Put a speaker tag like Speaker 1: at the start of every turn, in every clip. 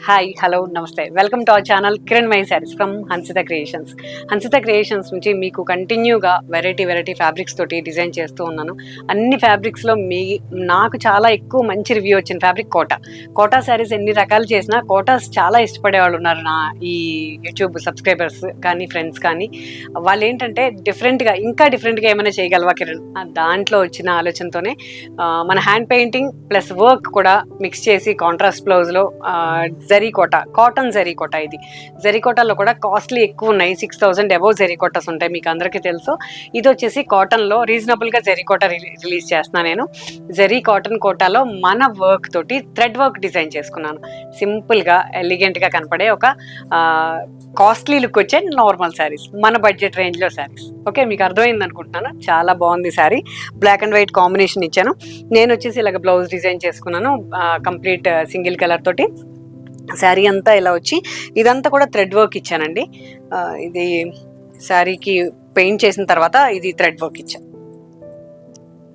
Speaker 1: Hi hello నమస్తే welcome to our channel Kiran my saris from Hansitha creations. Hansitha creations నుంచి మీకు కంటిన్యూగా వెరైటీ ఫ్యాబ్రిక్స్ తోటి డిజైన్ చేస్తూ ఉన్నాను. అన్ని ఫ్యాబ్రిక్స్లో నాకు చాలా ఎక్కువ మంచి రివ్యూ వచ్చిన ఫ్యాబ్రిక్ కోటా శారీస్. ఎన్ని రకాలు చేసినా కోటాస్ చాలా ఇష్టపడే వాళ్ళు ఉన్నారు నా ఈ యూట్యూబ్ సబ్స్క్రైబర్స్ కానీ ఫ్రెండ్స్ కానీ. వాళ్ళు ఏంటంటే ఇంకా డిఫరెంట్గా ఏమైనా చేయగలవా కిరణ్, దాంట్లో వచ్చిన ఆలోచనతోనే మన హ్యాండ్ పెయింటింగ్ ప్లస్ వర్క్ కూడా మిక్స్ చేసి కాంట్రాస్ట్ బ్లౌజ్లో కాటన్ జరీ కోట. ఇది జరీ కోటాలో కూడా కాస్ట్లీ ఎక్కువ ఉన్నాయి, 6,000 అబౌవ్ జరీ కోటాస్ ఉంటాయి, మీకు అందరికీ తెలుసు. ఇది వచ్చేసి కాటన్లో రీజనబుల్గా జరీ కోట రిలీజ్ చేస్తున్నాను నేను. జరీ కాటన్ కోటాలో మన వర్క్ తోటి థ్రెడ్ వర్క్ డిజైన్ చేసుకున్నాను. సింపుల్గా ఎలిగెంట్గా కనపడే ఒక కాస్ట్లీ లుక్ వచ్చే నార్మల్ శారీస్, మన బడ్జెట్ రేంజ్లో శారీస్. ఓకే, మీకు అర్థమైంది అనుకుంటున్నాను. చాలా బాగుంది sari. Black and white combination ఇచ్చాను. నేను వచ్చేసి ఇలాగ బ్లౌజ్ డిజైన్ చేసుకున్నాను కంప్లీట్ సింగిల్ కలర్ తోటి. శారీ అంతా ఇలా వచ్చి ఇదంతా కూడా థ్రెడ్ వర్క్ ఇచ్చానండి. ఇది శారీకి పెయింట్ చేసిన తర్వాత ఇది థ్రెడ్ వర్క్ ఇచ్చాను.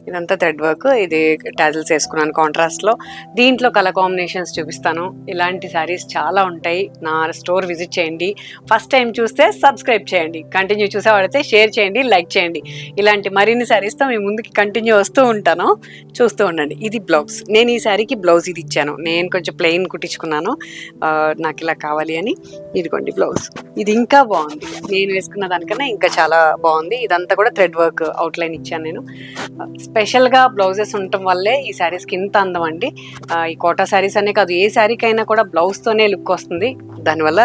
Speaker 1: ఇదంతా థ్రెడ్ వర్క్. ఇది టాజిల్స్ వేసుకున్నాను కాంట్రాస్ట్లో. దీంట్లో కలర్ కాంబినేషన్స్ చూపిస్తాను. ఇలాంటి శారీస్ చాలా ఉంటాయి. నా స్టోర్ విజిట్ చేయండి. ఫస్ట్ టైం చూస్తే సబ్స్క్రైబ్ చేయండి, కంటిన్యూ చూసేవాడితే షేర్ చేయండి, లైక్ చేయండి. ఇలాంటి మరిన్ని శారీస్తో మీ ముందుకి కంటిన్యూ వస్తూ ఉంటాను, చూస్తూ ఉండండి. ఇది బ్లౌజ్. నేను ఈ శారీకి బ్లౌజ్ ఇది ఇచ్చాను. నేను కొంచెం ప్లెయిన్ కుట్టించుకున్నాను, నాకు ఇలా కావాలి అని. ఇదిగోండి బ్లౌజ్. ఇది ఇంకా బాగుంది, నేను వేసుకున్న దానికన్నా ఇంకా చాలా బాగుంది. ఇదంతా కూడా థ్రెడ్ వర్క్ అవుట్లైన్ ఇచ్చాను నేను. స్పెషల్గా బ్లౌజెస్ ఉండటం వల్లే ఈ శారీస్కి ఇంత అందం అండి. ఈ కోటా శారీస్ అనే కాదు, ఏ శారీకైనా కూడా బ్లౌజ్తోనే లుక్ వస్తుంది. దానివల్ల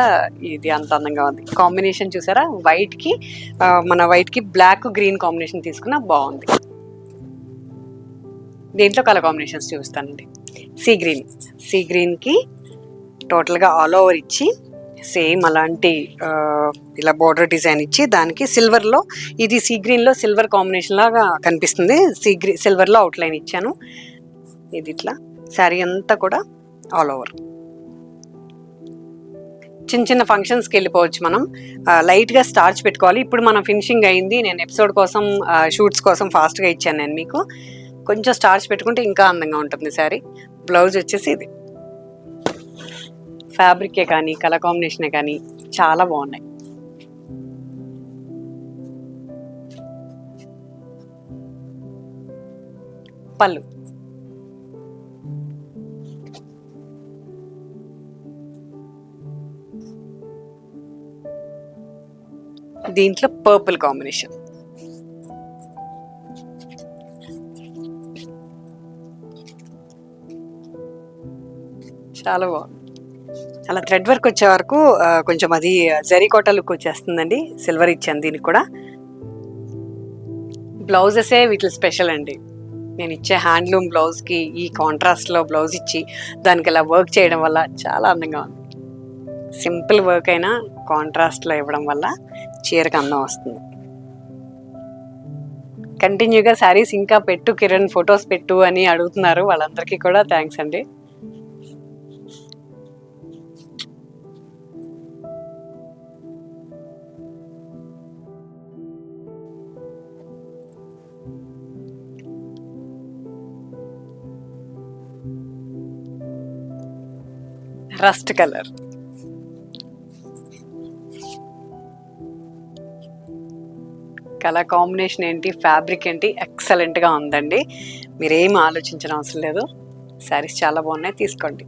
Speaker 1: ఇది అంత అందంగా ఉంది. కాంబినేషన్ చూసారా, వైట్కి మన వైట్కి బ్లాక్ గ్రీన్ కాంబినేషన్ తీసుకున్నా బాగుంది. దీంట్లో కలర్ కాంబినేషన్స్ చూపిస్తానండి. సీ గ్రీన్కి టోటల్గా ఆల్ ఓవర్ ఇచ్చి సేమ్ అలాంటి ఇలా బోర్డర్ డిజైన్ ఇచ్చి దానికి సిల్వర్లో, ఇది సీ గ్రీన్లో సిల్వర్ కాంబినేషన్ లాగా కనిపిస్తుంది. సిల్వర్లో అవుట్లైన్ ఇచ్చాను. ఇది ఇట్లా శారీ అంతా కూడా ఆల్ ఓవర్. చిన్న ఫంక్షన్స్కి వెళ్ళిపోవచ్చు మనం. లైట్గా స్టార్చ్ పెట్టుకోవాలి. ఇప్పుడు మనం ఫినిషింగ్ అయింది. నేను ఎపిసోడ్ కోసం షూట్స్ కోసం ఫాస్ట్గా ఇచ్చాను నేను మీకు. కొంచెం స్టార్చ్ పెట్టుకుంటే ఇంకా అందంగా ఉంటుంది శారీ. బ్లౌజ్ వచ్చేసి ఇది. ఫ్యాబ్రికే కానీ కలర్ కాంబినేషనే కానీ చాలా బాగున్నాయి. పళ్ళు దీంట్లో పర్పుల్ కాంబినేషన్. చాలా బాగుంది. అలా థ్రెడ్ వర్క్ వచ్చే వరకు కొంచెం అది జరీ కోటా లుక్ వచ్చేస్తుందండి. సిల్వర్ ఇచ్చాను దీనికి కూడా. బ్లౌజెసే వీటి స్పెషల్ అండి. నేను ఇచ్చే హ్యాండ్లూమ్ బ్లౌజ్కి ఈ కాంట్రాస్ట్లో బ్లౌజ్ ఇచ్చి దానికి అలా వర్క్ చేయడం వల్ల చాలా అందంగా ఉంది. సింపుల్ వర్క్ అయినా కాంట్రాస్ట్లో ఇవ్వడం వల్ల చీరకు అందం వస్తుంది. కంటిన్యూగా శారీస్ ఇంకా పెట్టు కిరణ్, ఫొటోస్ పెట్టు అని అడుగుతున్నారు. వాళ్ళందరికీ కూడా థ్యాంక్స్ అండి. Rust colour. కలర్ కాంబినేషన్ ఏంటి, ఫ్యాబ్రిక్ ఏంటి, ఎక్సలెంట్గా ఉందండి. మీరేం ఆలోచించిన అవసరం లేదు. శారీస్ చాలా బాగున్నాయి, తీసుకోండి.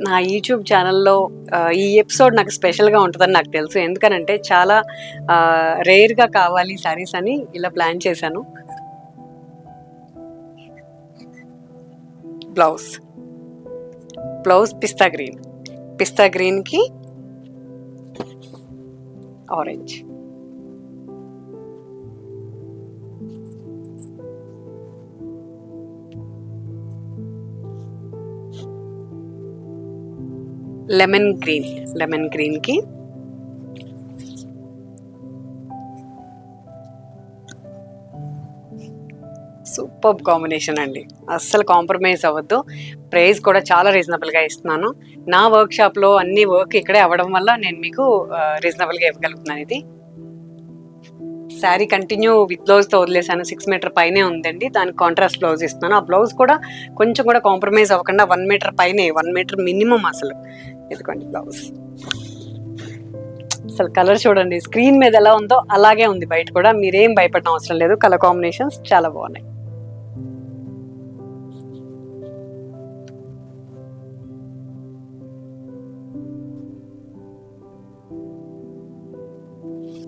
Speaker 1: నా యూట్యూబ్ ఛానల్లో ఈ ఎపిసోడ్ నాకు స్పెషల్గా ఉంటుందని నాకు తెలుసు. ఎందుకనంటే చాలా రేర్గా కావాలి శారీస్ అని ఇలా ప్లాన్ చేశాను. బ్లౌజ్ పిస్తా గ్రీన్కి ఆరెంజ్. లెమన్ గ్రీన్కి సూపర్ కాంబినేషన్ అండి. అస్సలు కాంప్రమైజ్ అవ్వద్దు. ప్రైస్ కూడా చాలా రీజనబుల్గా ఇస్తున్నాను. నా వర్క్షాప్లో అన్ని వర్క్ ఇక్కడే అవ్వడం వల్ల నేను మీకు రీజనబుల్గా ఇవ్వగలుగుతున్నాను. ఇది శారీ కంటిన్యూ విత్ బ్లౌజ్తో వదిలేసాను. 6 మీటర్ పైనే ఉందండి. దానికి కాంట్రాస్ట్ బ్లౌజ్ ఇస్తున్నాను. ఆ బ్లౌజ్ కూడా కొంచెం కూడా కాంప్రమైజ్ అవ్వకుండా 1 మీటర్ పైనే, 1 మీటర్ మినిమం అసలు. ఇదిగోండి బ్లౌజ్. అసలు కలర్ చూడండి, స్క్రీన్ మీద ఎలా ఉందో అలాగే ఉంది బయట కూడా. మీరేం భయపడడం అవసరం లేదు. కలర్ కాంబినేషన్స్ చాలా బాగున్నాయి.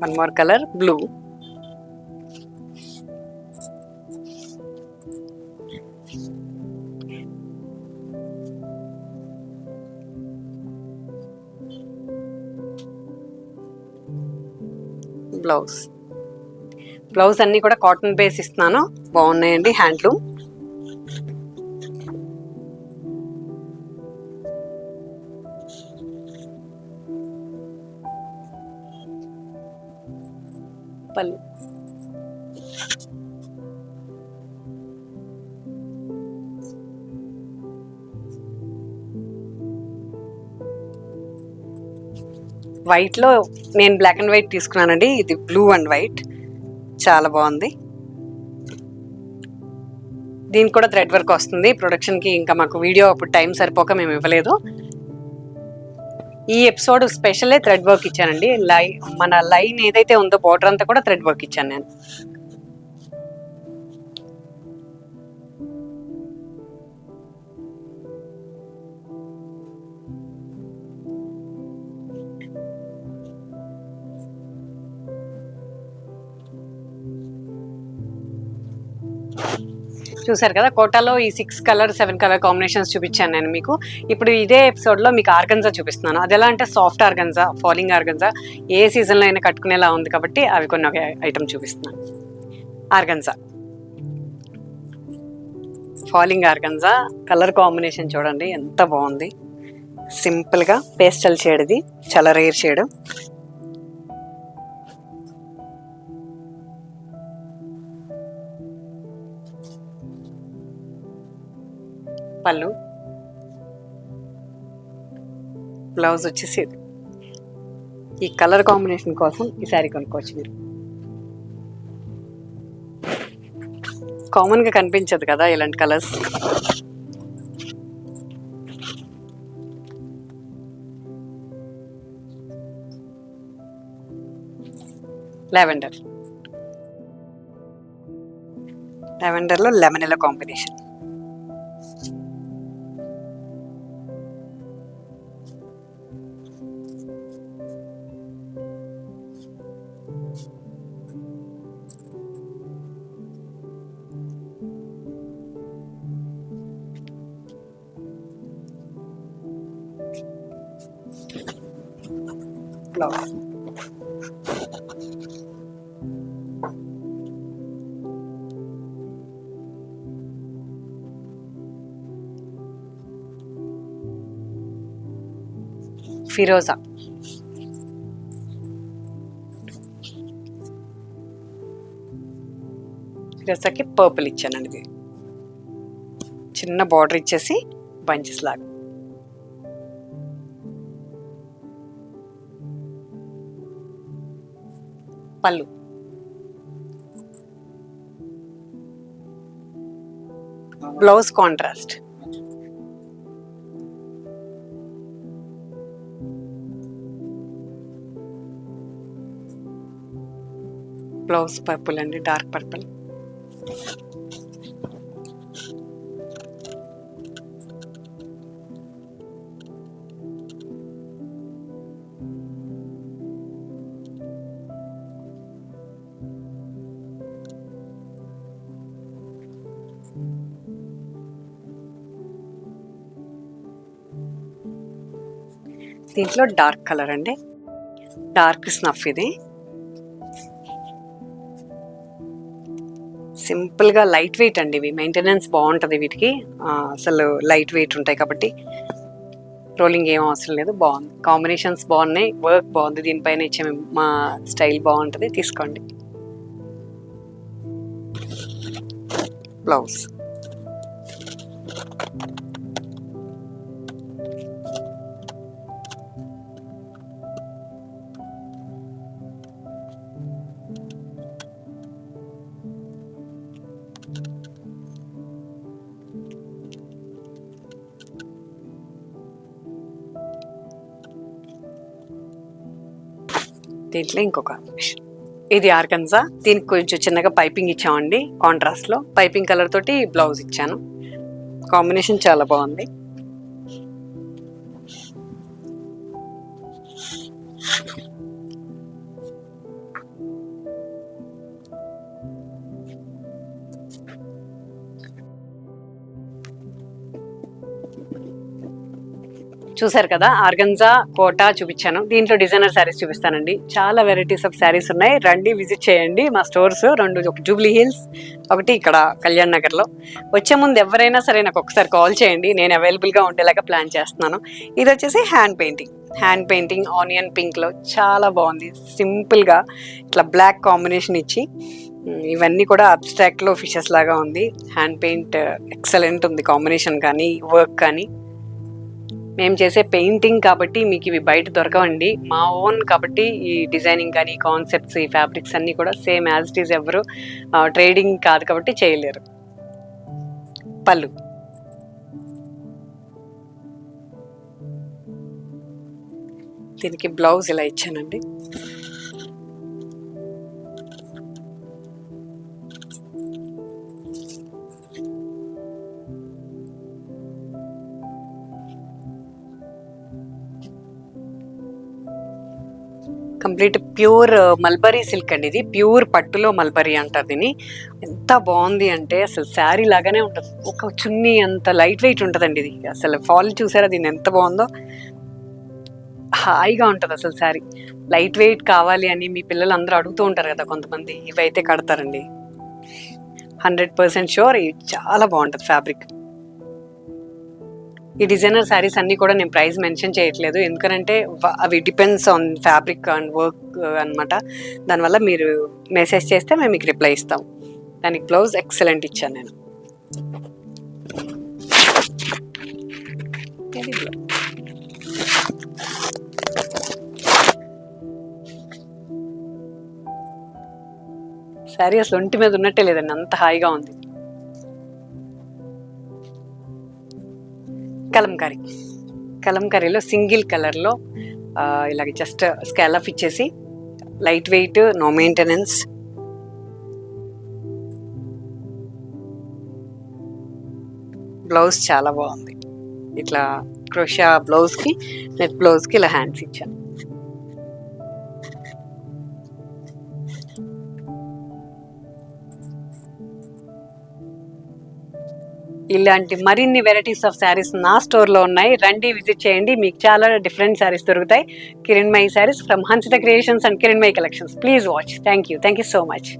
Speaker 1: One more colour blue. Blouse అన్ని కూడా కాటన్ బేస్ ఇస్తున్నాను. బాగున్నాయండి, హ్యాండ్లూమ్. పళ్ళు. వైట్ లో నేను బ్లాక్ అండ్ వైట్ తీసుకున్నానండి. ఇది బ్లూ అండ్ వైట్, చాలా బాగుంది. దీనికి కూడా థ్రెడ్ వర్క్ వస్తుంది. ప్రొడక్షన్ కి ఇంకా మాకు వీడియో అప్పుడు టైం సరిపోక మేము ఇవ్వలేదు. ఈ ఎపిసోడ్ స్పెషల్లే థ్రెడ్ వర్క్ ఇచ్చానండి. మన లైన్ ఏదైతే ఉందో బార్డర్ అంతా కూడా థ్రెడ్ వర్క్ ఇచ్చాను నేను. చూసారు కదా, కోటాలో ఈ 6 కలర్ 7 కలర్ కాంబినేషన్స్ చూపించాను నేను మీకు. ఇప్పుడు ఇదే ఎపిసోడ్లో మీకు ఆర్గన్జా చూపిస్తున్నాను. అది ఎలా అంటే సాఫ్ట్ ఆర్గన్జా, ఫాలింగ్ ఆర్గన్జా, ఏ సీజన్లో అయినా కట్టుకునేలా ఉంది కాబట్టి అవి కొన్ని ఒక ఐటమ్ చూపిస్తున్నాను. Organza, falling organza. Colour combination చూడండి ఎంత బాగుంది. సింపుల్గా పేస్టల్ షేడ్, ఇది చాలా రేర్ షేడ్. పళ్ళు, బ్లౌజ్ వచ్చేసి ఈ కలర్ కాంబినేషన్ కోసం ఈ శారీ కొనుక్కోవచ్చు మీరు. కామన్గా కనిపించదు కదా ఇలాంటి కలర్స్. లావెండర్, లావెండర్లో లెమన్ ఎల్లో కాంబినేషన్. బ్లౌజ్, ఫిరోజా. ఫిరోజాకి పర్పుల్ ఇచ్చానండి. ఇది చిన్న బార్డర్ ఇచ్చేసి బంచెస్ లాగా. పళ్ళు, బ్లౌజ్ కాంట్రాస్ట్. బ్లౌజ్ పర్పుల్ అండి, డార్క్ పర్పుల్. దీంట్లో డార్క్ కలర్ అండి, డార్క్ స్నఫ్. ఇది సింపుల్గా లైట్ వెయిట్ అండి. ఇవి మెయింటెనెన్స్ బాగుంటుంది వీటికి. అసలు లైట్ వెయిట్ ఉంటాయి కాబట్టి రోలింగ్ ఏం అవసరం లేదు. బాగుంది, కాంబినేషన్స్ బాగున్నాయి, వర్క్ బాగుంది. దీనిపైన ఇచ్చే మా స్టైల్ బాగుంటుంది, తీసుకోండి. బ్లౌజ్, దీంట్లో ఇంకొక ఇది ఆర్గన్జా, దీనికి కొంచెం చిన్నగా పైపింగ్ ఇచ్చామండి కాంట్రాస్ట్ లో, పైపింగ్ కలర్ తోటి బ్లౌజ్ ఇచ్చాను. కాంబినేషన్ చాలా బాగుంది. చూసారు కదా, ఆర్గన్జా కోటా చూపించాను. దీంట్లో డిజైనర్ శారీస్ చూపిస్తానండి. చాలా వెరైటీస్ ఆఫ్ శారీస్ ఉన్నాయి, రండి విజిట్ చేయండి. మా స్టోర్స్ 2, ఒక జూబ్లీ హిల్స్, ఒకటి ఇక్కడ కళ్యాణ్ నగర్లో. వచ్చే ముందు ఎవరైనా సరే నాకు ఒకసారి కాల్ చేయండి, నేను అవైలబుల్గా ఉండేలాగా ప్లాన్ చేస్తున్నాను. ఇది వచ్చేసి హ్యాండ్ పెయింటింగ్ ఆనియన్ పింక్లో చాలా బాగుంది. సింపుల్గా ఇట్లా బ్లాక్ కాంబినేషన్ ఇచ్చి, ఇవన్నీ కూడా అబ్స్ట్రాక్ట్లో ఫిషెస్ లాగా ఉంది. హ్యాండ్ పెయింట్ ఎక్సలెంట్ ఉంది, కాంబినేషన్ కానీ వర్క్ కానీ. మేము చేసే పెయింటింగ్ కాబట్టి మీకు ఇవి బయట దొరకవండి, మా ఓన్ కాబట్టి ఈ డిజైనింగ్ కానీ కాన్సెప్ట్స్ ఈ ఫ్యాబ్రిక్స్ అన్నీ కూడా సేమ్ యాజ్ ఇట్ ఈస్, ఎవరు ట్రేడింగ్ కాదు కాబట్టి చేయలేరు. పళ్ళు దీనికి బ్లౌజ్ ఇలా ఇచ్చానండి. కంప్లీట్ ప్యూర్ మల్బరీ సిల్క్ అండి, ఇది ప్యూర్ పట్టులో మల్బరీ అంటారు దీన్ని. ఎంత బాగుంది అంటే అసలు శారీ లాగానే ఉంటుంది, ఒక చున్నీ అంత లైట్ వెయిట్ ఉంటుందండి ఇది. అసలు ఫాల్ చూసారా దీన్ని ఎంత బాగుందో, హాయిగా ఉంటుంది అసలు శారీ. లైట్ వెయిట్ కావాలి అని మీ పిల్లలు అందరూ అడుగుతూ ఉంటారు కదా కొంతమంది, ఇవైతే కడతారండి. 100% షూర్, ఇది చాలా బాగుంటుంది ఫ్యాబ్రిక్. ఈ డిజైనర్ శారీస్ అన్నీ కూడా నేను ప్రైస్ మెన్షన్ చేయట్లేదు, ఎందుకంటే అవి depends on fabric and work అనమాట. దానివల్ల మీరు మెసేజ్ చేస్తే మేము మీకు రిప్లై ఇస్తాం. దానికి బ్లౌజ్ ఎక్సలెంట్ ఇచ్చాను నేను. శారీ అసలు ఒంటి మీద ఉన్నట్టే లేదండి, అంత హాయిగా ఉంది. కలంకారీలో సింగిల్ కలర్లో ఇలాగ జస్ట్ స్కాలప్ ఇచ్చేసి, light weight, no maintenance. Blouse చాలా బాగుంది, ఇట్లా క్రోషా బ్లౌజ్కి, నెట్ బ్లౌజ్కి ఇలా హ్యాండ్స్ ఇచ్చాను. ఇలాంటి మరిన్ని వెరైటీస్ ఆఫ్ శారీస్ నా స్టోర్లో ఉన్నాయి, రండి విజిట్ చేయండి. మీకు చాలా డిఫరెంట్ శారీస్ దొరుకుతాయి. Kiranmayi saris from Hansitha creations and Kiranmayi collections. Please watch. Thank you so much.